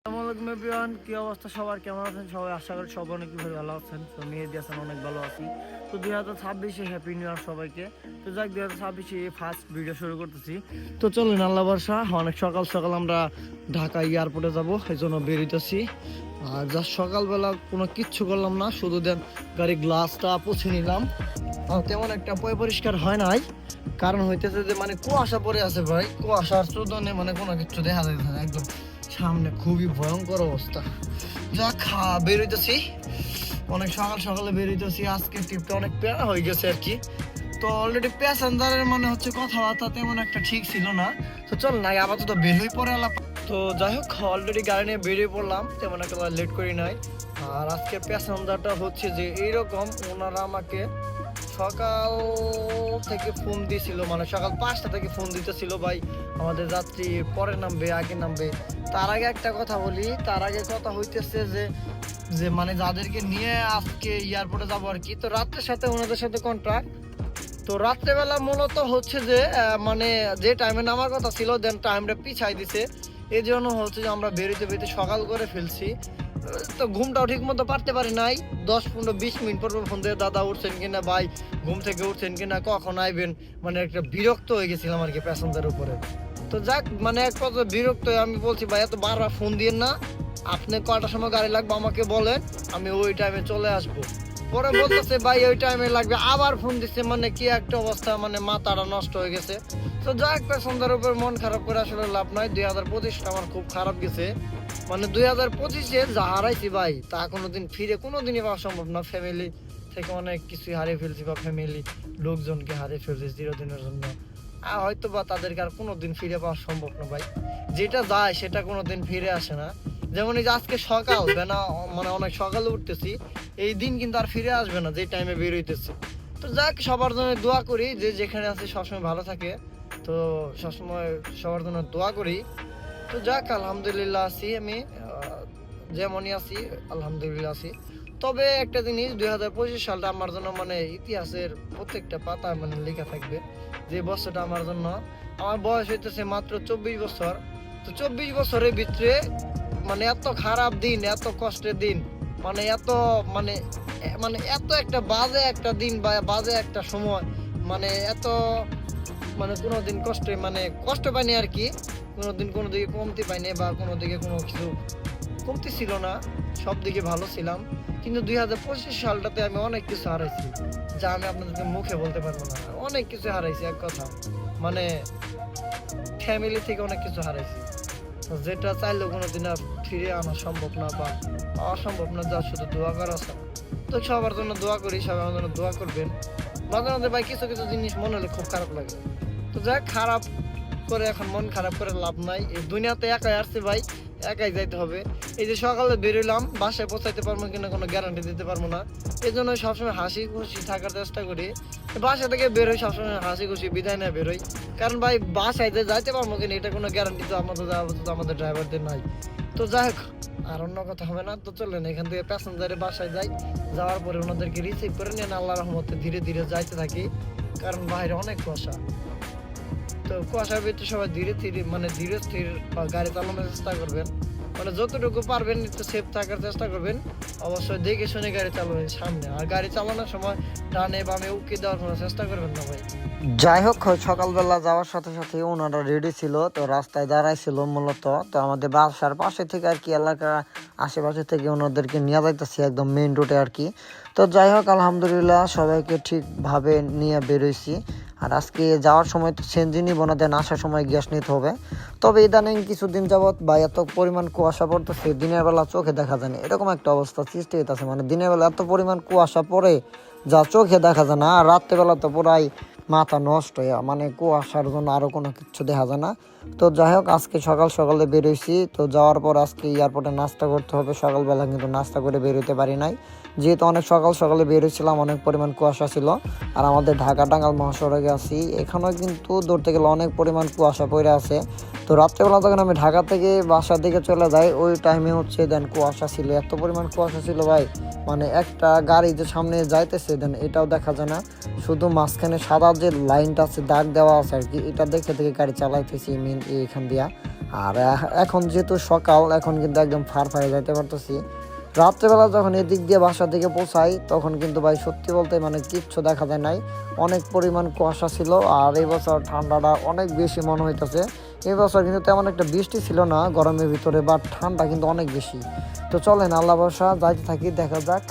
আসসালামু আলাইকুম এভরিওয়ান, কি অবস্থা সবার, কেমন আছেন সবাই? আশা করি সবাই অনেক ভালো আছেন। তো মেহেদি হাসান অনেক ভালো আছি। তো 2026 হ্যাপি নিউ ইয়ার সবাইকে। তো যাক 2026 ফার্স্ট ভিডিও শুরু করতেছি। তো চলুন, আল্লাহ ভরসা, অনেক সকাল সকাল আমরা ঢাকা এয়ারপোর্টে যাব, এই জন্য বেরিতেছি। আর যা সকালবেলা কোনো কিচ্ছু করলাম না, শুধু গাড়ি গ্লাসটা পুছে নিলাম। তেমন একটা পরিষ্কার হয় নাই, কারণ হইতেছে যে মানে কুয়াশা পড়ে আছে ভাই। কুয়াশার চোদনে মানে কোনো কিছু দেখা যাচ্ছে না, একদম সামনে খুবই ভয়ঙ্কর অবস্থা। যা বেরোইতেছি, অনেক সকাল সকালে বেরোইতেছি। আজকে ট্রিপটা অনেক প্যারা হয়ে গেছে আর কি। তো অলরেডি প্যাসেঞ্জারের মানে হচ্ছে কথাবার্তা তেমন একটা ঠিক ছিল না। তো চল না আপাতত বের হয়ে পড়ে আলাপ। তো যাই হোক, অলরেডি গাড়ি নিয়ে বেরিয়ে পড়লাম, তেমন একটা লেট করি নাই। আর আজকে প্যাসেঞ্জারটা হচ্ছে যে এইরকম, ওনারা আমাকে সকাল থেকে ফোন দিয়েছিল, মানে সকাল 5টা থেকে ফোন দিতেছিল, ভাই আমাদের যাত্রী পরে নামবে আগে নামবে। তার আগে একটা কথা বলি, তার আগে কথা হইতেছে যে যে মানে যাদেরকে নিয়ে আজকে এয়ারপোর্টে যাবো আর কি, তো রাত্রের সাথে ওনাদের সাথে কন্ট্রাক্ট। তো রাত্রেবেলা মূলত হচ্ছে যে মানে যে টাইমে নামার কথা ছিল, দেন টাইমটা পিছাই দিছে। এই জন্য হচ্ছে যে আমরা বেরোতে বেরোতে সকাল করে ফেলছি। তো ঘুমটাও ঠিক মতো পারতে পারি নাই। 10-15-20 মিনিট পর ফোন দিয়ে, দাদা উঠছেন কিনা, ভাই ঘুম থেকে উঠছেন কিনা, কখন আইবেন, মানে একটা বিরক্ত হয়ে গেছিলাম আর কি প্যাসেঞ্জার উপরে। তো যাক, মানে এক পর্যায়ে বিরক্ত হয়ে আমি বলছি, ভাই এত বারবার ফোন দিয়েন না, আপনি কয়টার সময় গাড়ি লাগবে আমাকে বলেন, আমি ওই টাইমে চলে আসবো। পরে বলতেছে ভাই ওই টাইমে লাগবে, আবার ফোন দিচ্ছে, মানে কি একটা অবস্থা, মানে মাথাটা নষ্ট হয়ে গেছে। তো যাক, প্যাসেঞ্জারের উপর মন খারাপ করে আসলে লাভ নাই। 2025টা আমার খুব খারাপ গেছে। মানে 2025-এ যা হারাইছি ভাই, তা কোনোদিন ফিরে কোনোদিনই পাওয়া সম্ভব না। ফ্যামিলি থেকে অনেক কিছুই হারিয়ে ফেলছি, বা ফ্যামিলি লোকজনকে হারিয়ে ফেলছি চিরদিনের জন্য। আর হয়তো বা তাদেরকে আর কোনোদিন ফিরে পাওয়া সম্ভব না ভাই। যেটা যায় সেটা কোনোদিন ফিরে আসে না। যেমন এই যে আজকে সকাল বেলা, মানে অনেক সকালে উঠতেছি, এই দিন কিন্তু আর ফিরে আসবে না যে টাইমে বেরোইতেছি। তো যাক, সবার জন্য দোয়া করি যে যেখানে আছে সবসময় ভালো থাকে। তো সবসময় সবার জন্য দোয়া করি। তো যাক, আলহামদুলিল্লাহ আছি আমি, যেমনই আছি আলহামদুলিল্লাহ আছি। তবে একটা জিনিস, 2025 সালটা আমার জন্য মানে ইতিহাসের প্রত্যেকটা পাতা মানে লেখা থাকবে। যে বছরটা আমার জন্য, আমার বয়স হইতেছে মাত্র 24 বছর। তো 24 বছরের ভিতরে মানে এত খারাপ দিন, এত কষ্টের দিন, মানে এত মানে মানে এত একটা বাজে একটা দিন বা বাজে একটা সময়, মানে এত মানে কোনোদিন কষ্ট পাইনি আর কি। কোনোদিন কোনো দিকে কমতি পাইনি, বা কোনো দিকে কোনো কিছু কমতি ছিল না, সব দিকে ভালো ছিলাম। কিন্তু 2025 সালটাতে আমি অনেক কিছু হারাইছি, যা আমি আপনাদেরকে মুখে বলতে পারবো না। অনেক কিছু হারাইছি, এক কথা মানে ফ্যামিলি থেকে অনেক কিছু হারাইছি, যেটা চাইলেও কোনোদিন আর ফিরে আনা সম্ভব না, বা অসম্ভব না, যা শুধু দোয়া করা ছাড়া। তো সবার জন্য দোয়া করি, সবাই আমার জন্য দোয়া করবেন। মাঝে মাঝে ভাই কিছু কিছু জিনিস মনে হলে খুব খারাপ লাগে। তো যাক, খারাপ করে এখন মন খারাপ করে লাভ নাই। এই দুনিয়াতে একাই আসছে ভাই, একাই যাইতে হবে। এই যে সকালে বেরোলাম, বাসায় পৌঁছাইতে পারবো কিনা কোনো গ্যারান্টি দিতে পারবো না। এই জন্য সবসময় হাসি খুশি থাকার চেষ্টা করি। বাসা থেকে বেরোই সবসময় হাসি খুশি বিদায় নিয়ে বেরোই, কারণ ভাই বাসায় যে যাইতে পারবো কিনা এটা কোনো গ্যারান্টি তো আমাদের ড্রাইভারদের নাই। তো যাই হোক, আর অন্য কথা হবে না। তো চলেন এখান থেকে প্যাসেঞ্জারে বাসায় যাই, যাওয়ার পরে ওনাদেরকে রিসিভ করে নিয়ে আল্লাহ রহমতে ধীরে ধীরে যাইতে থাকি, কারণ বাইরে অনেক কুয়াশা। তো কুয়াশার ভিতরে সবাই ধীরে ধীরে মানে ধীরে স্থির গাড়ি চালানোর চেষ্টা করবেন, মানে যতটুকু পারবেন একটু সেফ থাকার চেষ্টা করবেন। অবশ্যই দেখে শুনে গাড়ি চালাবেন সামনে, আর গাড়ি চালানোর সময় ডানে বামে উকি দেওয়ার কোনো চেষ্টা করবেন না ভাই। যাই হোক, সকালবেলা যাওয়ার সাথে সাথে ওনারা রেডি ছিল, তো রাস্তায় দাঁড়াইছিল মূলত। তো আমাদের বাসার পাশে থেকে আর কি, এলাকার আশেপাশে থেকে ওনাদেরকে নিয়ে যাইতেছি একদম মেইন রোডে আর কি। তো যাই হোক, আলহামদুলিল্লাহ সবাইকে ঠিকভাবে নিয়ে বেরোইছি। আর আজকে যাওয়ার সময় তো সিএনজি নিব না, দেন আসার সময় গ্যাস নিতে হবে। তবে ইদানিং কিছুদিন যাবৎ বা এত পরিমাণ কুয়াশা পড়তেছে, দিনের বেলা চোখে দেখা যায় না, এরকম একটা অবস্থা সৃষ্টি হইতেছে। মানে দিনের বেলা এত পরিমাণ কুয়াশা পড়ে যা চোখে দেখা যায় না, আর রাত্রেবেলা তো পুরাই মাথা নষ্ট হয়ে, মানে কুয়াশার জন্য আরও কোনো কিছু দেখা যায় না। তো যাই হোক, আজকে সকাল সকালে বেরোইছি। তো যাওয়ার পর আজকে এয়ারপোর্টে নাস্তা করতে হবে, সকালবেলা কিন্তু নাস্তা করে বেরোতে পারি নাই, যেহেতু অনেক সকাল সকালে বেরোছিলাম, অনেক পরিমাণ কুয়াশা ছিল। আর আমাদের ঢাকা টাঙ্গাইল মহাসড়কে আছি, এখানেও কিন্তু ধরতে গেলে অনেক পরিমাণ কুয়াশা পড়ে আছে। তো রাত্রেবেলা যখন আমি ঢাকা থেকে বাসার দিকে চলে যাই, ওই টাইমে হচ্ছে দেন কুয়াশা ছিল, এত পরিমাণ কুয়াশা ছিল ভাই, মানে একটা গাড়ি যে সামনে যাইতেছে দেন এটাও দেখা যায় না, শুধু মাঝখানে সাদা যে লাইনটা আছে দাগ দেওয়া আছে আর কি, এটা দেখে গাড়ি চালাইতেছি মেন এইখান দিয়া। আর এখন যেহেতু সকাল, এখন কিন্তু একদম ফাড়ে যাইতে পারতেছি। রাত্রেবেলা যখন এদিক দিয়ে বাসার দিকে পৌঁছাই তখন কিন্তু ভাই সত্যি বলতে মানে কিচ্ছু দেখা যায় নাই, অনেক পরিমাণ কুয়াশা ছিল। আর এই বছর ঠান্ডাটা অনেক বেশি মনে হইতেছে। এই বছর কিন্তু তেমন একটা বৃষ্টি ছিল না গরমের ভিতরে, বাট ঠান্ডা কিন্তু অনেক বেশি। তো চলেন আল্লাহ ভরসা যাইতে থাকি, দেখা যাক।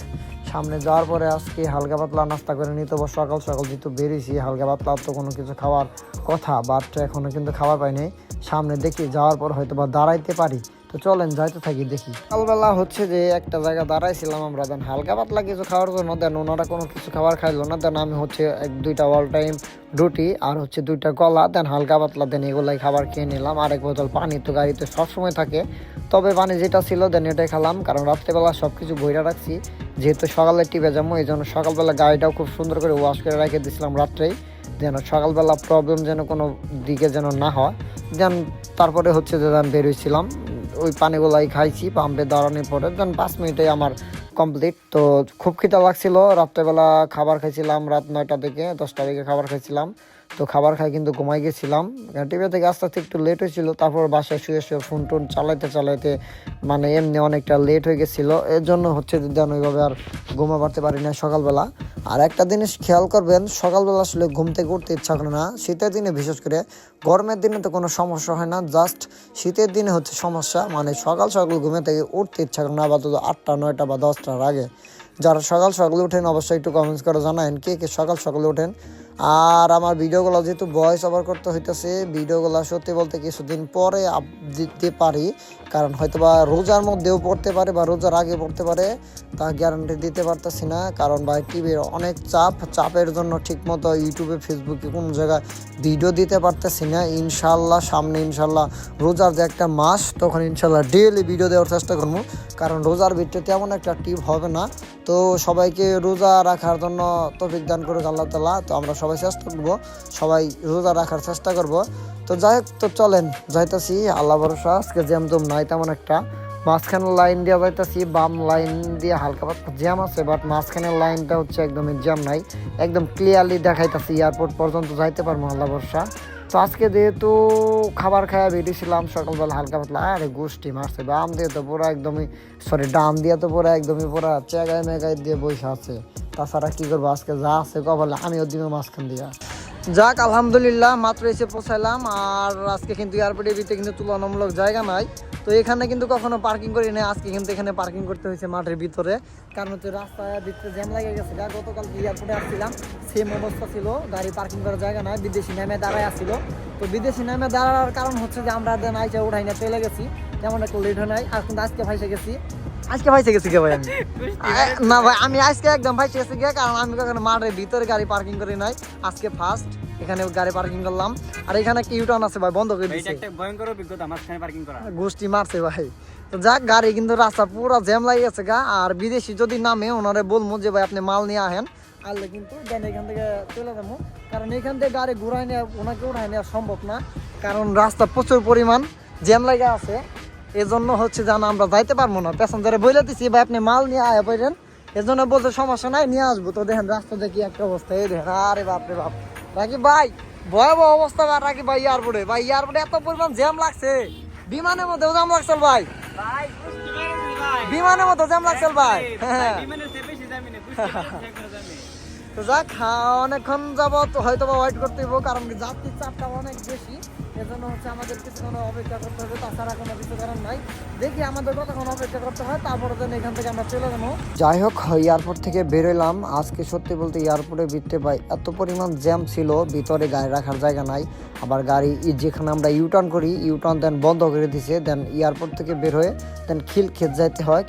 সামনে যাওয়ার পরে আজকে হালকা পাতলা নাস্তা করে নিতে হবে। সকাল সকাল যেহেতু বেরিয়েছি, হালকা পাতলা তো কোনো কিছু খাওয়ার কথা, বাট এখনও কিন্তু খাবার পাইনি। সামনে দেখি যাওয়ার পর হয়তো বা দাঁড়াইতে পারি। তো চলেন যাইতে থাকি দেখি। সকালবেলা হচ্ছে যে একটা জায়গা দাঁড়াইছিলাম আমরা, দেন হালকা পাতলা কিছু খাওয়ার জন্য, দেন ওনারা কোনো কিছু খাবার খাইলো না। দেন আমি হচ্ছে 1-2টা অল টাইম রুটি আর হচ্ছে 2টা কলা, দেন হালকা পাতলা দেন এগুলাই খাবার খেয়ে নিলাম। আর 1 বোতল পানি তো গাড়িতে সবসময় থাকে, তবে পানি যেটা ছিল দেন এটাই খেলাম, কারণ রাত্রেবেলা সব কিছু বইরা রাখছি। যেহেতু সকালে টিপে যাবো, এই জন্য সকালবেলা গাড়িটাও খুব সুন্দর করে ওয়াশ করে রেখে দিয়েছিলাম রাত্রেই, যেন সকালবেলা প্রবলেম যেন কোনো দিকে যেন না হয়। দেন তারপরে হচ্ছে যে দেন বেরোইছিলাম, ওই পানিগুলাই খাইছি পাম্পে দাঁড়ানোর পরে। দেন 5 মিনিটে আমার কমপ্লিট। তো খুব খিদা লাগছিল, রাত্রেবেলা খাবার খাইছিলাম রাত 9টা থেকে 10টা দিকে খাবার খাইছিলাম। তো খাবার খাই কিন্তু ঘুমাই গেছিলাম, টিভি থেকে আস্তে আস্তে একটু লেট হয়েছিল। তারপর বাসায় শুয়ে শুয়ে ফোন টোন চালাইতে মানে এমনি অনেকটা লেট হয়ে গেছিলো, এর জন্য হচ্ছে দেন ওইভাবে আর ঘুমা পারতে পারি না সকালবেলা। আর একটা জিনিস খেয়াল করবেন, সকালবেলা আসলে ঘুম থেকে উঠতে ইচ্ছা করে না শীতের দিনে, বিশেষ করে। গরমের দিনে তো কোনো সমস্যা হয় না, জাস্ট শীতের দিনে হচ্ছে সমস্যা। মানে সকাল সকাল ঘুমে থেকে উঠতে ইচ্ছা করে না, আপাতত 8টা 9টা বা 10টার আগে। যারা সকাল সকালে উঠেন অবশ্যই একটু কমেন্টস করে জানান কে কে সকাল সকালে ওঠেন। আর আমার ভিডিওগুলো যেহেতু ভয়েস ওভার করতে হইতেছে, ভিডিওগুলো সত্যি বলতে কিছুদিন পরে আপ দিতে পারি, কারণ হয়তোবা রোজার মধ্যেও পড়তে পারে বা রোজার আগে পড়তে পারে, তা গ্যারান্টি দিতে পারতেছি না। কারণ ভাই টিভির অনেক চাপের জন্য ঠিকমতো ইউটিউবে ফেসবুকে কোনো জায়গায় ভিডিও দিতে পারতেছি না। ইনশাল্লাহ সামনে ইনশাল্লাহ রোজার যে একটা মাস, তখন ইনশাল্লাহ ডেইলি ভিডিও দেওয়ার চেষ্টা করবো, কারণ রোজার ভিডিও তেমন একটা টিপ হবে না। তো সবাইকে রোজা রাখার জন্য তৌফিক দান করুক আল্লাহ তাআলা। তো আমরা সবাই চেষ্টা করবো, সবাই রোজা রাখার চেষ্টা করব। তো যাই হোক, তো চলেন যাইতাছি আল্লাহ ভরসা। আজকে জ্যাম জম নাই তেমন একটা, মাঝখানের লাইন দিয়ে যাইতাছি, বাম লাইন দিয়ে হালকা পাতলা জ্যাম আছে, বাট মাঝখানের লাইনটা হচ্ছে একদমই জ্যাম নাই, একদম ক্লিয়ারলি দেখাইতাছি এয়ারপোর্ট পর্যন্ত যাইতে পারবো আল্লাহ ভরসা। তো আজকে যেহেতু খাবার খাওয়া বেরিয়েছিলাম সকালবেলা হালকা পাতলা, আরে গোষ্ঠী মারছে বাম দিয়ে তো পুরো একদমই, সরি ডান দিয়ে তো পুরো একদমই পুরো চেগায় মেগায় দিয়ে বসে আছে। তাছাড়া কি করবো, আজকে যা আছে কপালে আমিও দিব মাঝখান দিয়া। যাক আলহামদুলিল্লাহ, মাত্র এসে পৌঁছাইলাম। আর আজকে কিন্তু এয়ারপোর্টের ভিতরে কিন্তু তুলনামূলক জায়গা নাই, তো এখানে কিন্তু কখনো পার্কিং করি না, আজকে কিন্তু এখানে পার্কিং করতে হয়েছে মাঠের ভিতরে, কারণ হচ্ছে রাস্তায় ভিতরে জ্যাম লেগে গেছে। গতকাল এয়ারপোর্টে আসছিলাম সেম অবস্থা ছিল, গাড়ি পার্কিং করার জায়গা নাই, বিদেশি নামে দাঁড়ায় আসছিল। তো বিদেশি নামে দাঁড়ানোর কারণ হচ্ছে যে আমরা দেন আইসা উঠাই না চলে গেছি, যেমন একটা লেট হয় নাই। আর কিন্তু আজকে ভাইসে গেছি কে ভাই আমি না ভাই, আমি আজকে একদম ভাইসে গেছি গে, কারণ আমি কখনো মাঠের ভিতরে গাড়ি পার্কিং করি নাই, আজকে ফার্স্ট এখানে গাড়ি পার্কিং করলাম। আর এখানে একটা ইউটার্ন আছে ভাই, বন্ধ করে দিয়েছে, একটা ভয়ঙ্কর অভিজ্ঞতা মাঝখানে পার্কিং করা, গোষ্ঠী মারছে ভাই। তো যাক, গাড়ি কিন্তু রাস্তা পুরো জ্যাম লাগে গেছে গা। আর বিদেশি যদি নামে ওনারে বলবো যে ভাই আপনি মাল নিয়ে আহেন, আনলে কিন্তু দেন এখান থেকে চলে যাবো, কারণ এখান থেকে গাড়ি ঘুরাই নেওয়া ওনাকে উঠাই নেওয়া সম্ভব না, কারণ রাস্তা প্রচুর পরিমাণ জ্যাম লাগে আছে। এজন্য হচ্ছে জানা আমরা যাইতে পারবো না, প্যাসেঞ্জারে বলে দিচ্ছি ভাই আপনি মাল নিয়ে আয়া পাইলেন, এজন্য বলতে সমস্যা নাই নিয়ে আসবো। তো দেখেন রাস্তা দেখি একটা অবস্থা, এই দেখেন, আরে বাপরে বাপ রাকিব ভাই, ভয়াবহ অবস্থা রাকিব ভাই। এয়ারপোর্টে এত পরিমাণ জ্যাম লাগছে, বিমানের মধ্যেও জ্যাম লাগছে ভাই, বিমানের মধ্যে জ্যাম লাগছে ভাই। হ্যাঁ তো যাক, অনেকক্ষণ যাবত হয়তো বা ওয়েট করতে হইব, কারণ যাত্রীর চাপটা অনেক বেশি, এজন্য হচ্ছে আমাদের কিছুক্ষণ অপেক্ষা করতে হবে, তাছাড়া কোনো কিছু কারণ নাই। দেখি আমাদের কতক্ষণ অপেক্ষা করতে হয়, তারপরে যেন এখান থেকে আমরা চলে যাবো। যাই হোক, এয়ারপোর্ট থেকে বেরোলাম। আজকে সত্যি বলতে এয়ারপোর্টে ভিতরে ভাই এত পরিমাণ জ্যাম ছিল, ভিতরে গাড়ি রাখার জায়গা নাই। আবার গাড়ি যেখানে আমরা ইউটার্ন করি, ইউটার্ন দেন বন্ধ করে দিছে। দেন এয়ারপোর্ট থেকে বের হয়ে দেন খিলক্ষেত যাইতে হয়,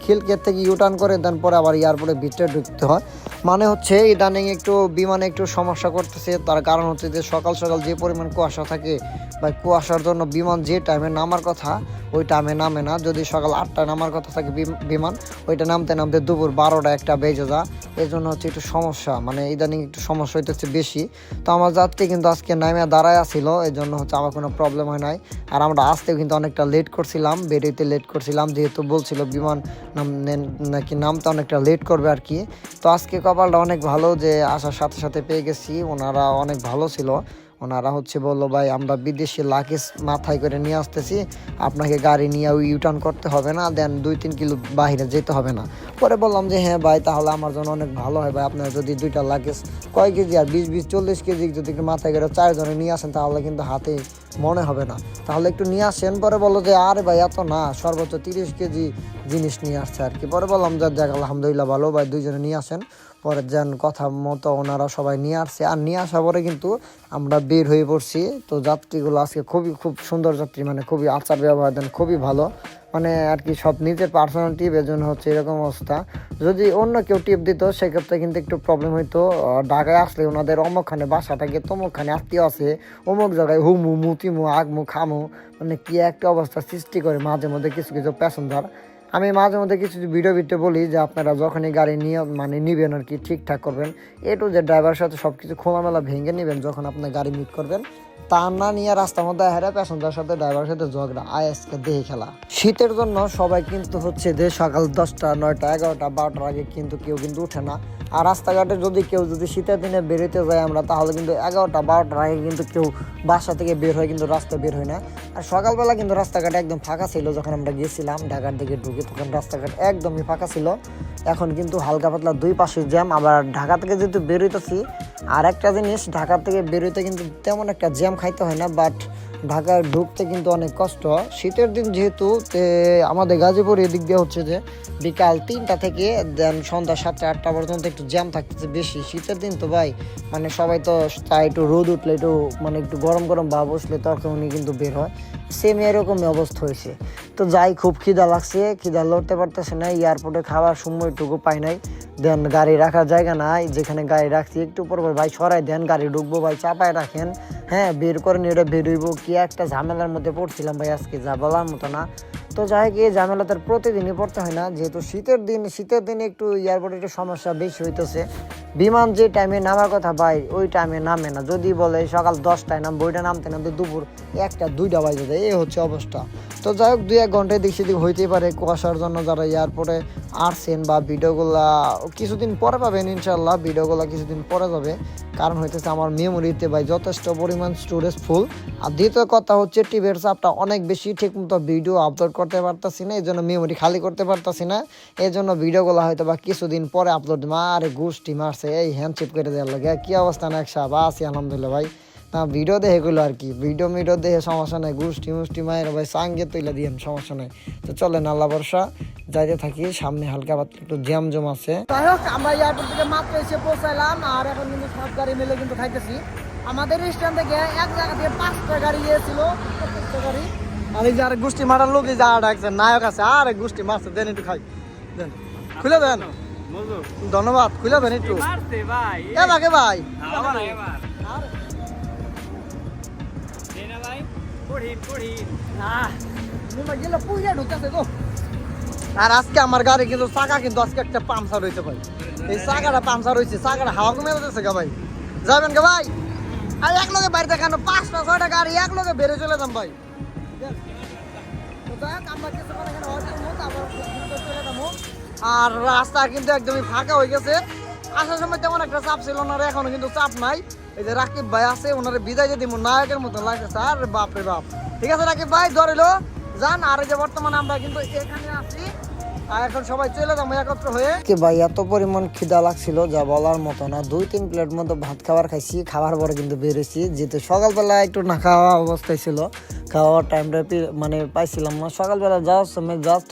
খিলক্ষেত থেকে ইউটার্ন করে দেন পরে আবার এয়ারপোর্টে ভিতরে ঢুকতে হয়। মানে হচ্ছে ইদানিং একটু বিমানে একটু সমস্যা করতেছে, তার কারণ হচ্ছে যে সকাল সকাল যে পরিমাণ কুয়াশা থাকে বা কুয়াশার জন্য বিমান যে টাইমে নামার কথা ওই টাইমে নামে না। যদি সকাল 8টায় নামার কথা থাকে বিমান, ওইটা নামতে নামতে দুপুর 12টা 1টা বেজে যায়। এই জন্য হচ্ছে একটু সমস্যা, মানে ইদানিং একটু সমস্যা হইতেছে বেশি। তো আমার যাত্রী কিন্তু আজকে নামে দাঁড়ায় আসছিল, এই জন্য হচ্ছে আমার কোনো প্রবলেম হয় নাই। আর আমরা আসতেও কিন্তু অনেকটা লেট করছিলাম, বেরোইতে লেট করছিলাম, যেহেতু বলছিল বিমান নাকি নামতে অনেকটা লেট করবে আর কি। তো আজকে কপালটা অনেক ভালো যে আসার সাথে সাথে পেয়ে গেছি, ওনারা অনেক ভালো ছিল, ওনারা হচ্ছে বললো ভাই আমরা বিদেশি লাগেজ মাথায় করে নিয়ে আসতেছি, আপনাকে গাড়ি নিয়ে ইউটার্ন করতে হবে না, দেন 2-3 কিলো বাইরে যেতে হবে না। পরে বললাম যে হ্যাঁ ভাই তাহলে আমার জন্য অনেক ভালো হয় ভাই, আপনার যদি 2টা লাগেজ কয় কেজি আর 20-40 কেজি যদি একটু মাথায় করে 4 জনে নিয়ে আসেন তাহলে কিন্তু হাতে মনে হবে না, তাহলে একটু নিয়ে আসেন। পরে বললো যে আরে ভাই এত না, সর্বোচ্চ 30 কেজি জিনিস নিয়ে আসছে আর কি। পরে বললাম যে দেখ আলহামদুলিল্লাহ ভালো ভাই, 2 জনে নিয়ে আসেন। পরে যেন কথা মতো ওনারা সবাই নিয়ে আসছে, আর নিয়ে আসার পরে কিন্তু আমরা বের হয়ে পড়ছি। তো যাত্রীগুলো আজকে খুব সুন্দর যাত্রী, মানে খুবই আচার ব্যবহার দেন খুবই ভালো, মানে আর কি সব নিজের পার্সোনাল টিপ, এর জন্য হচ্ছে এরকম অবস্থা। যদি অন্য কেউ টিপ দিত সেক্ষেত্রে কিন্তু একটু প্রবলেম হইতো। ঢাকায় আসলে ওনাদের অমুকখানে বাসা থাকে, তমুকখানে আত্মীয় আছে, অমুক জায়গায় হুমু মুতিমু আগমু খামু, মানে কি একটা অবস্থা সৃষ্টি করে মাঝে মধ্যে কিছু কিছু প্যাসেঞ্জার। আমি মাঝে মধ্যে কিছু ভিডিও বলি যে আপনারা যখনই গাড়ি নিয়ে মানে নিবেন আর কি ঠিকঠাক করবেন, যে ড্রাইভারের সাথে সব কিছু খোলামেলা ভেঙে নেবেন যখন আপনার গাড়ি মিট করবেন, তা না নিয়ে রাস্তার মধ্যে হেরে প্যাসেঞ্জারের সাথে ড্রাইভারের সাথে ঝগড়া আজকে দেখে খেলা। শীতের জন্য সবাই কিন্তু হচ্ছে যে সকাল 10টা 9টা 11টা 12টার আগে কিন্তু কেউ কিন্তু উঠে না। আর রাস্তাঘাটে কেউ যদি শীতের দিনে বেরোতে যায় আমরা, তাহলে কিন্তু 11টা 12টার আগে কিন্তু কেউ বাসা থেকে বের হয়, কিন্তু রাস্তায় বের হয় না। আর সকালবেলা কিন্তু রাস্তাঘাট একদম ফাঁকা ছিল, যখন আমরা গেছিলাম ঢাকার দিকে ঢুকে তখন রাস্তাঘাট একদমই ফাঁকা ছিল। এখন কিন্তু হালকা পাতলা 2 পাশের জ্যাম। আবার ঢাকা থেকে যেহেতু বেরোইতেছি, আর একটা জিনিস, ঢাকা থেকে বেরোইতে কিন্তু তেমন একটা জ্যাম খাইতে হয় না, বাট ঢাকায় ঢুকতে কিন্তু অনেক কষ্ট। শীতের দিন যেহেতু আমাদের গাজীপুর এদিক দিয়ে হচ্ছে যে বিকাল 3টা থেকে দেন সন্ধ্যা 7টা 8টা পর্যন্ত একটু জ্যাম থাকতেছে বেশি। শীতের দিন তো ভাই মানে সবাই তো চায় একটু রোদ উঠলে একটু মানে একটু গরম গরম ভাব বসলে তখনই কিন্তু বের হয়, সেম এরকমই অবস্থা হয়েছে। তো যাই, খুব খিদা লাগছে, খিদা লড়তে পারতেছে না, এয়ারপোর্টে খাওয়ার সময়টুকু পাই নাই, দেন গাড়ি রাখার জায়গা নাই, যেখানে গাড়ি রাখছি একটু পর ভাই সরাই দেন, গাড়ি ঢুকবো ভাই চাপায় রাখেন, হ্যাঁ বের করেন, এটা বেরোইব কি একটা ঝামেলার মধ্যে পড়ছিলাম ভাই আজকে, যা বলার মতো না। তো যাই হোক, এই ঝামেলা তার প্রতিদিনই পড়তে হয় না, যেহেতু শীতের দিনে একটু এয়ারপোর্টে একটু সমস্যা বেশি হইতেছে। বিমান যে টাইমে নামার কথা ভাই ওই টাইমে নামে না, যদি বলে সকাল 10টায় নামবো, ওইটা নামতে দুপুর 1টা 2টা বাজে যায়, এই হচ্ছে অবস্থা। তো যাই হোক 2-1 ঘন্টায় দিক সেদিক হইতেই পারে, কুয়াশার জন্য যারা এয়ারপোর্টে আসছেন বা ভিডিওগুলা কিছুদিন পরে পাবেন ইনশাল্লাহ, ভিডিওগুলো কিছুদিন পরে যাবে, কারণ হইতেছে আমার মেমোরিতে ভাই যথেষ্ট পরিমাণ স্টোরেজ ফুল। আর দ্বিতীয় কথা হচ্ছে টিভির চাপটা অনেক বেশি, ঠিকমতো ভিডিও আপলোড করতে পারতাছি না, এই জন্য মেমোরি খালি করতে পারতাছি না, এই জন্য ভিডিওগুলো হয়তো বা কিছুদিন পরে আপলোড। আরে গোষ্ঠী মারছে এই হ্যান্ডশিপ করে দেওয়ার লাগে, কি অবস্থা না একসাথে আছি আলহামদুলিল্লাহ ভাই। না ভিডিও দেখে গেলো আর কি, ভিডিও দেখে সমস্যা নাই, গোষ্ঠী মায়ের ভাই সাঙ্গে তুলে দিয়েন সমস্যা নাই। তো চলেন আল্লাহ ভরসা যাইতে থাকি, সামনে হালকা পাতলা একটু জ্যাম আছে। যাই হোক আমরা এয়ারপোর্ট থেকে মাত্র এসে পৌঁছাইলাম, আর এখন কিন্তু সব গাড়ি মিলে কিন্তু খাইতেছি। আমাদের স্ট্যান্ড থেকে এক জায়গা থেকে 5টা গাড়ি গিয়েছিল, 25টা গাড়ি। আর এই যে আরেক গোষ্ঠী মারার লোক, এই যে ডাকছে নায়ক আছে, আরেক গোষ্ঠী মারছে, দেন একটু খাই, দেন খুলে দেন, ধন্যবাদ, খুলে দেন একটু এবাকে ভাই। আর আজকে আমার গাড়ি কিন্তু চাকা কিন্তু আজকে একটা পাংচার হয়েছে ভাই, এই চাকাটা পাংচার হয়েছে, চাকাটা হাওয়া কমে যাচ্ছে গা ভাই, যাবেন গে ভাই? আর এক লগে বাড়িতে কেন 5টা 6টা গাড়ি এক লগে বেড়ে চলে যাম ভাই। আর রাস্তা কিন্তু একদমই ফাঁকা হয়ে গেছে, আসার সময় তেমন একটা চাপ ছিল না, এখনো কিন্তু চাপ নাই। এই যে রাকিব ভাই আছে, ওনারে বিদায় যদি নায়কের মতো লাগতেছে, আর বাপ রে বাপ। ঠিক আছে রাকিব ভাই ধরিল যান। আর এই যে বর্তমানে আমরা কিন্তু এখানে আছি, আর এখন সবাই চলে যাবো একত্র হয়ে। ভাই এত পরিমাণ খিদা লাগছিল যা বলার মতো না, 2-3 প্লেট মতো ভাত খাইছি, খাওয়ার পরে কিন্তু বেরোছি, যেহেতু সকালবেলা একটু না খাওয়া অবস্থায় ছিল, খাওয়ার টাইমটা মানে পাইছিলাম না। সকালবেলা যাওয়ার সময় জাস্ট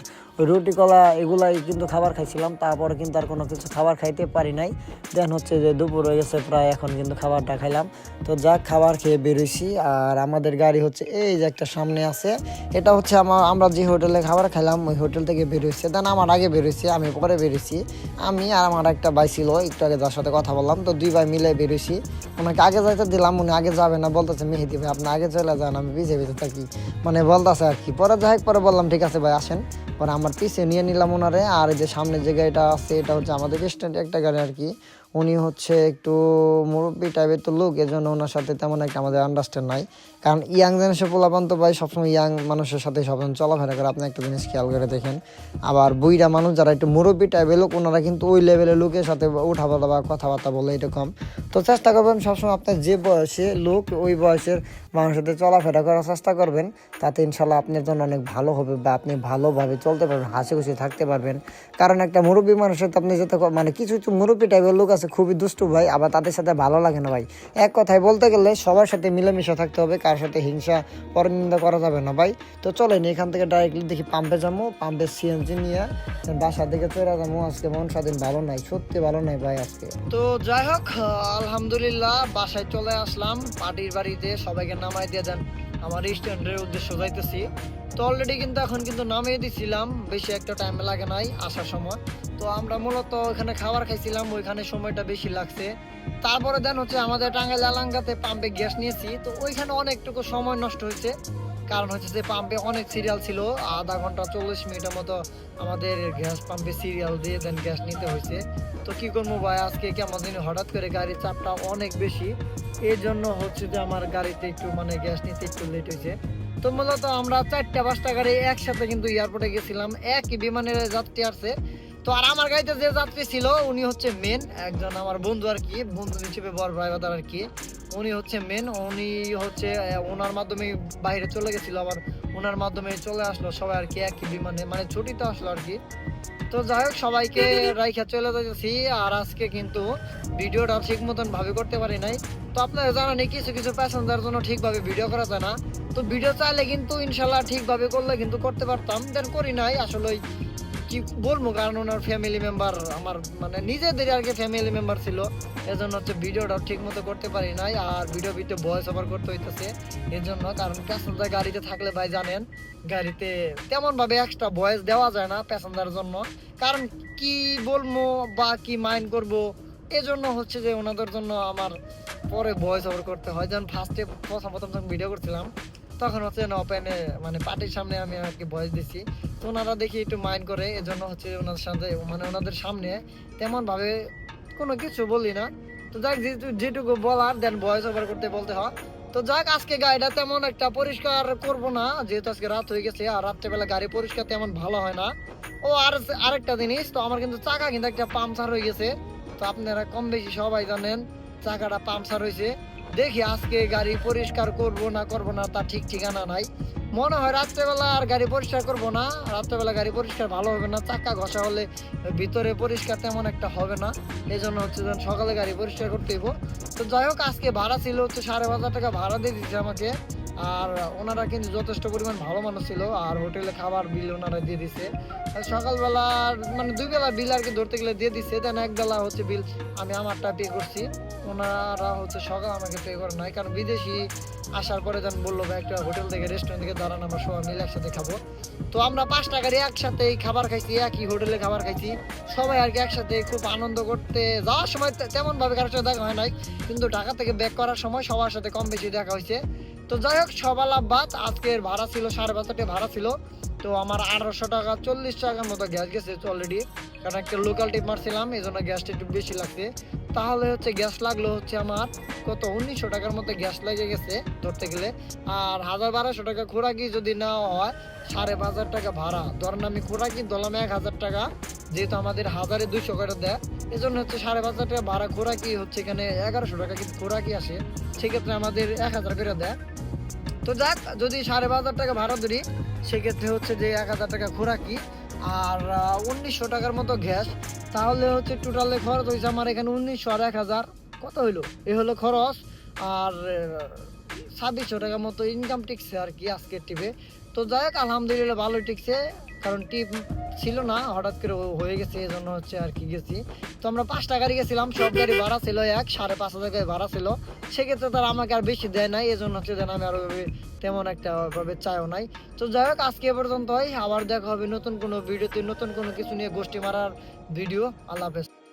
রুটি কলা এগুলাই কিন্তু খাবার খাইছিলাম, তারপরে কিন্তু আর কোনো কিছু খাবার খাইতে পারি নাই। দেন হচ্ছে যে দুপুর হয়ে গেছে প্রায়, এখন কিন্তু খাবারটা খাইলাম। তো যাক খাবার খেয়ে বেরোইছি, আর আমাদের গাড়ি হচ্ছে এই যে একটা সামনে আছে, এটা হচ্ছে আমরা যে হোটেলে খাবার খাইলাম ওই হোটেল থেকে বেরোইছে, দেন আমার আগে বেরোইছে, আমি পরে বেরোইছি। আমি আর আমার একটা ভাই ছিল একটু আগে যার সাথে কথা বললাম, তো 2 ভাই মিলে বেরোইছি। ওনাকে আগে যাইতে দিলাম, উনি আগে যাবে না, বলতেছে মেহেদি ভাই আপনি আগে চলে যান, আমি পিছিয়ে থাকি, মানে বলতেছে আর কি। পরে যাই হোক পরে বললাম ঠিক আছে ভাই আসেন, পরে আমার পিছিয়ে নিয়ে নিলাম ওনারে। আর এই যে সামনের যে গাড়িটা আছে এটা হচ্ছে আমাদের স্ট্যান্ডে একটা গাড়ি আর কি, উনি হচ্ছে একটু মুরব্বী টাইপের তো লোক, এজন্য ওনার সাথে তেমন একটা আমাদের আন্ডারস্ট্যান্ড নাই, কারণ ইয়াং জেনারেশন পোলাপান তো ভাই সবসময় ইয়াং মানুষের সাথে সবসময় চলাফেরা করে, আপনি একটা জিনিস খেয়াল করে দেখেন। আবার বুইড়া মানুষ যারা একটু মুরব্বী টাইপের লোক, ওনারা কিন্তু ওই লেভেলের লোকের সাথে উঠা বলা বা কথাবার্তা বলে এরকম। তো চেষ্টা করবেন সবসময় আপনার যে বয়সে লোক ওই বয়সের মানুষের সাথে চলাফেরা করার চেষ্টা করবেন, তাতে ইনশাল্লাহ আপনার জন্য অনেক ভালো হবে বা আপনি ভালোভাবে চলতে পারবেন, হাসি খুশি থাকতে পারবেন। কারণ একটা মুরব্বী মানুষের সাথে আপনি যেতে মানে কিছু কিছু মুরব্বী টাইপের লোক আছে খুবই দুষ্টু ভাই, আবার তাদের সাথে ভালো লাগে না ভাই। এক কথায় বলতে গেলে সবার সাথে মিলেমিশে থাকতে হবে, কার সাথে হিংসা পরনিন্দা করা যাবে না ভাই। তো চলেন এখান থেকে ডাইরেক্টলি দেখি পাম্পে যাবো, পাম্পের সিএনজি নিয়ে বাসার দিকে চলে যাবো। আজকে মন স্বাধীন ভালো নাই, সত্যি ভালো নাই ভাই আজকে। তো যাই হোক আলহামদুলিল্লাহ বাসায় চলে আসলাম, পার্টির বাড়িতে সবাইকে নামাই দিয়ে দেন আমার রেস্টুরেন্টের উদ্দেশ্য যাইতেছি। তো অলরেডি কিন্তু এখন কিন্তু নামিয়ে দিছিলাম, বেশি একটা টাইম লাগে নাই আসার সময়। তো আমরা মূলত ওখানে খাবার খাইছিলাম, ওইখানে সময়টা বেশি লাগছে। তারপরে দেন হচ্ছে আমাদের টাঙ্গাইল আলাঙ্গাতে পাম্পে গ্যাস নিয়েছি, তো ওইখানে অনেকটুকু সময় নষ্ট হয়েছে। কারণ হচ্ছে যে পাম্পে অনেক সিরিয়াল ছিল, আধা ঘন্টা 40 মিনিটের মতো আমাদের গ্যাস পাম্পে সিরিয়াল দিয়ে দেন গ্যাস নিতে হয়েছে। তো কি করবো ভাই, আজকে কেমন দিন হঠাৎ করে গাড়ির চাপটা অনেক বেশি, এই জন্য হচ্ছে যে আমার গাড়িতে একটু মানে গ্যাস নিতে একটু লেট হয়েছে। তো মূলত আমরা 4টা-5টা গাড়ি একসাথে কিন্তু এয়ারপোর্টে গেছিলাম, একই বিমানের যাত্রী আসছে। তো আর আমার গাড়িতে যে যাত্রী ছিল উনি হচ্ছে মেন একজন আমার বন্ধু আর কি, বন্ধু হিসেবে বড় ড্রাইভার আর কি। উনি হচ্ছে মেন, উনি হচ্ছে ওনার মাধ্যমে বাইরে চলে গেছিল, আবার ওনার মাধ্যমে চলে আসলো সবাই আর কি একই বিমানে, মানে ছুটিতে আসলো আর কি। তো যাই হোক সবাইকে রাইখা চলে যাচ্ছি। আর আজকে কিন্তু ভিডিওটা ঠিক মতন ভাবে করতে পারি নাই। তো আপনারা জানেন কিছু কিছু প্যাসেঞ্জার জন্য ঠিকভাবে ভিডিও করা যায় না। তো ভিডিও চাইলে কিন্তু ইনশাল্লাহ ঠিকভাবে করলে কিন্তু করতে পারতাম, দেন করি নাই আসলে। কি বলবো, কারণ ওনার ফ্যামিলি মেম্বার আমার মানে নিজেদের আর কি ফ্যামিলি মেম্বার ছিল, এজন্য হচ্ছে ভিডিওটা ঠিক মতো করতে পারি নাই। আর ভিডিও ভয়েস ওভার করতে হইতেছে এর জন্য, কারণ প্যাসেঞ্জার গাড়িতে থাকলে ভাই জানেন গাড়িতে তেমন ভাবে এক্সট্রা ভয়েস দেওয়া যায় না প্যাসেঞ্জারের জন্য। কারণ কি বলবো বা কি মাইন্ড করবো, এজন্য হচ্ছে যে ওনাদের জন্য আমার পরে ভয়েস ওভার করতে হয়। যেমন ফার্স্টে প্রথম যখন ভিডিও করছিলাম তখন হচ্ছে না ওপেনে মানে পার্টির সামনে আমি আর কি ভয়েস দিচ্ছি, তো ওনারা দেখি একটু মাইন্ড করে, এজন্য হচ্ছে ওনাদের সাথে মানে ওনাদের সামনে তেমন ভাবে কোনো কিছু বলি না। তো যাক যেটুকু বলার দেন ভয়েস ওভার করতে বলতে হয়। তো যাক আজকে গাড়িটা তেমন একটা পরিষ্কার করব না, যেহেতু আজকে রাত হয়ে গেছে, আর রাত্রেবেলা গাড়ি পরিষ্কার তেমন ভালো হয় না। ও আর আরেকটা জিনিস, তো আমার কিন্তু চাকা কিন্তু একটা পাংচার হয়ে গেছে। তো আপনারা কম বেশি সবাই জানেন চাকাটা পাংচার হয়েছে। দেখি আজকে গাড়ি পরিষ্কার করব না তার ঠিক ঠিকানা নাই। মনে হয় রাত্রেবেলা আর গাড়ি পরিষ্কার করব না, রাত্রেবেলা গাড়ি পরিষ্কার ভালো হবে না, চাকা ঘষা হলে ভিতরে পরিষ্কার তেমন একটা হবে না, এই জন্য হচ্ছে সকালে গাড়ি পরিষ্কার করতে হইব। তো যাই হোক আজকে ভাড়া ছিল হচ্ছে 5,500 টাকা ভাড়া দিয়ে দিচ্ছে আমাকে। আর ওনারা কিন্তু যথেষ্ট পরিমাণ ভালো মানুষ ছিল, আর হোটেলে খাবার বিল ওনারা দিয়ে দিছে। সকালবেলা মানে 2 বেলা বিল আর কি ধরতে গেলে দিয়ে দিচ্ছে, দেন 1 বেলা হচ্ছে বিল আমি আমারটা পে করছি, ওনারা হচ্ছে সকাল আমাকে পে করে নাই। কারণ বিদেশি আসার পরে যেন বললো একটা হোটেল থেকে রেস্টুরেন্ট থেকে দাঁড়ান আমরা সবাই মিলে একসাথে খাবো। তো আমরা 5টা গাড়ি একসাথে খাবার খাইছি, একই হোটেলে খাবার খাইছি সবাই আর কি একসাথে, খুব আনন্দ করতে যাওয়ার সময় তেমন ভাবে কারোর সাথে দেখা হয় নাই, কিন্তু ঢাকা থেকে ব্যাক করার সময় সবার সাথে কম বেশি দেখা হয়েছে। তো যাই হোক সবার লাভবাদ, আজকের ভাড়া ছিল 5,500 টাকা ভাড়া ছিল। তো আমার 1800 টাকা 40 টাকার মতো গ্যাস গেছে অলরেডি, কারণ একটা লোকাল টিপ মারছিলাম এই জন্য গ্যাসটা একটু বেশি লাগছে। তাহলে হচ্ছে গ্যাস লাগলো হচ্ছে আমার কত 1900 টাকার মতো গ্যাস লেগে গেছে ধরতে গেলে। আর 1,200 টাকা খোরাকি যদি নেওয়া হয় 5,500 টাকা ভাড়া, ধরেন আমি খোরাকি ধরলাম 1,000 টাকা, যেহেতু আমাদের 1,200 করে দেয় এই জন্য হচ্ছে 5,500 টাকা ভাড়া, খোরাকি হচ্ছে এখানে 1100 টাকা কিন্তু খোরাকি আসে, সেক্ষেত্রে আমাদের 1,000 করে দেয়। তো যাক যদি 5,500 টাকা ভাড়া ধরি সেক্ষেত্রে হচ্ছে যে 1,000 টাকা খোরাকি আর 1900 টাকার মতো গ্যাস, তাহলে হচ্ছে টোটালে খরচ হয়েছে আমার এখানে 1900 আর 1,000 কত হইলো, এ হলো খরচ। আর 2,600 টাকার মতো ইনকাম টিকছে আর কি আজকের টিপে। তো যাই হোক আলহামদুলিল্লাহ ভালোই টিকছে, কারণ টিপ ছিল না হঠাৎ করে হয়ে গেছে এই জন্য হচ্ছে আর কি গেছি। তো আমরা 5টা গাড়ি গেছিলাম, সব গাড়ি ভাড়া ছিল 5,500 টাকায় ভাড়া ছিল, সেক্ষেত্রে তারা আমাকে আর বেশি দেয় নাই, এই জন্য হচ্ছে যেন আমি আরো তেমন একটা ভাবে চাইও নাই। তো যাই হোক আজকে এ পর্যন্তই, আবার দেখা হবে নতুন কোনো ভিডিওতে নতুন কোনো কিছু নিয়ে গোষ্ঠী মারার ভিডিও। আল্লাহ হাফেজ।